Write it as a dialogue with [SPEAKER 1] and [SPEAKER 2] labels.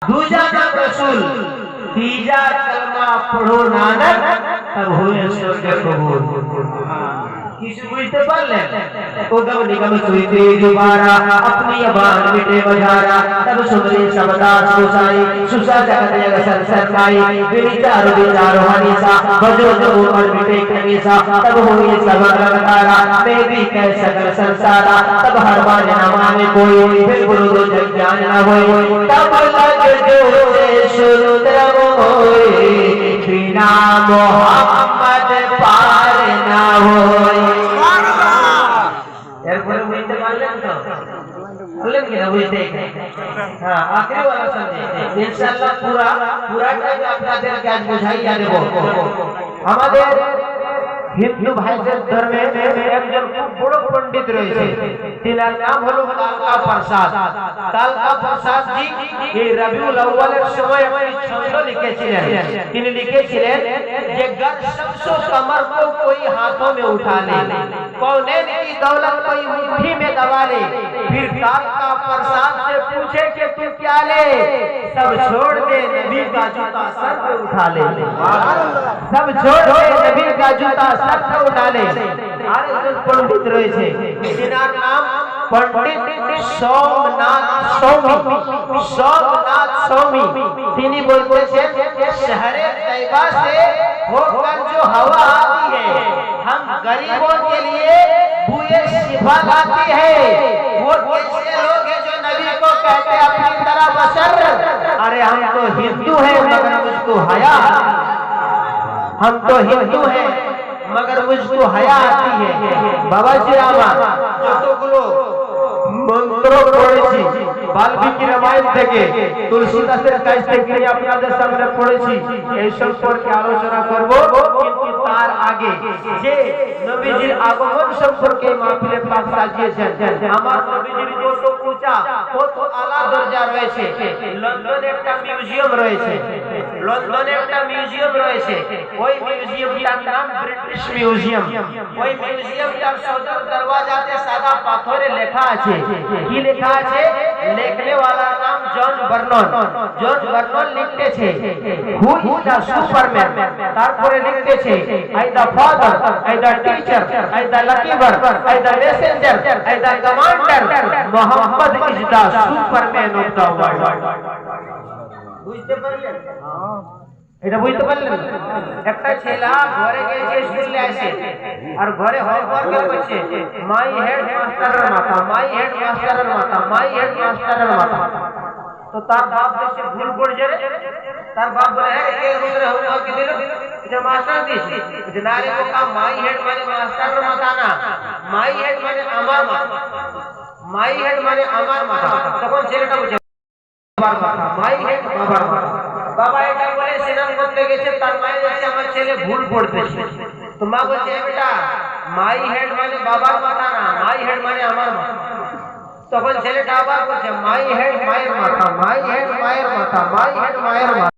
[SPEAKER 1] दूजा नाम रसूल, तीजा कलमा पढ़ो नानक, तब हुए स्वर्ग कबूल। किसी बुझते पाले ओ गम निगम सुईते दोबारा अपनी अबान मिटे बजारा, तब सुमरे शब्दास गोसाई सुसा जगत जग संसरकाई, विचारो विचारो हनीसा भजो जो उमर मिटे कनीसा, तब हुए सब अवतारा मैं भी कह सकल संसारा, तब हर बार न माने कोई फिर गुरु दो जग ज्ञान न होए, तब लग जो से सुंदर होए बिना मोहम्मद पार न होए। এরপরে বুঝতে পারলেন তো? বললেন কি না বুঝতে? হ্যাঁ, আখেরি वाला समझे ইনশাআল্লাহ পুরাটা আপনাদেরকে আজ বুঝাইয়া দেব। আমাদের হিন্দু ভাইদের ধর্মে একজন খুব বড় পণ্ডিত রয়েছে, তিনার নাম হলো কালকা প্রসাদ। কালকা প্রসাদ জি এই রবিউল আউয়ালের সময় একটি ছন্দ লিখেছিলেন। তিনি লিখেছিলেন যে गर शख्सो कमर को कोई हाथों में उठा ले, कौनैन की दौलत कोई मुट्ठी में दबा ले, फिर कालका प्रसाद से पूछे कि तू क्या ले, सब छोड़ दे नबी का जूता सर पे उठा ले, सब छोड़ दे नबी का जूता सर पे उठा ले। আরেকজন পণ্ডিত রয়েছে, তিনার নাম पंडित सोमनाथ स्वामी। सोमनाथ स्वामी তিনি বলতেছেন शहरे तैयबा से होकर जो हवा आती है हम गरीबों के लिए बुए शिफा लाती है। वो कैसे लोग हैं जो नबी को कहते हैं अपनी तरह बशर, अरे हम तो हिंदू हैं मगर मुझको हया, हम तो हिंदू हैं मगर मुझको हया आती है। बाबा जी रामा যতগুলো মন্ত্র পড়েছি বাল্মীকি রামায়ণ থেকে, তুলসীদাসের কাছ থেকে আপনাদের সামনে পড়েছি, এই সম্পর্কে আলোচনা করব। কিন্তু তার আগে যে নবীজির আগমন সম্পর্কে মাহফিলে পাক সাজিয়েছেন, আমার নবীজির কত উঁচা কত আলা দরজা রয়েছে। লন্ডনে একটা মিউজিয়াম রয়েছে, লন্ডনে একটা মিউজিয়াম রয়েছে, ওই মিউজিয়ামটার নাম ব্রিটিশ মিউজিয়াম। ওই মিউজিয়ামটার সদর দরওয়াজাতে সাদা পাথরে লেখা আছে, কি লেখা আছে? লিখনে वाला नाम जॉन बर्नन। जॉन बर्नन লিখতেছে হু ইজ দা সুপারম্যান, তারপরে লিখতেছে I the father, I the teacher, I the lucky bird, I the messenger, I the commander, Mohammad is the superman of the world. বুঝতে পারলেন? এটা বুঝতে পারলেন? একটা ছেলে ঘরে গিয়ে স্কুলে আসে আর ঘরে হোমওয়ার্ক করছে, মাই হেড মাস্টারের মাথা, মাই হেড মাস্টারের মাথা, মাই হেড মাস্টারের মাথা। তো তার বাপ দেশে ভুল পড়ছে, তার বাপ বলে হ্যাঁ কে রুদ্রে হোমওয়ার্ক দিল, যে মাস্টার দিছি, যে না রে বোকা, মাই হেড মানে মাস্টারের মাথা না, মাই হেড মানে আমার মাথা, মাই হেড মানে আমার মাথা। তখন ছেলেটা বুঝে বাবার মাথা, মাই হেড বাবার মাথা। বাবা এটা বলে স্নান করতে গেছে, তার মায়ের কাছে আমার ছেলে ভুল পড়তেছে। তো মা বলছে বেটা মাই হেড মানে বাবার মাথা না, মাই হেড মানে আমার মাথা। তখন ছেলেটা আবার বলছে মাই হেড মায়ের মাথা, মাই হেড মায়ের মাথা, মাই হেড মায়ের মাথা।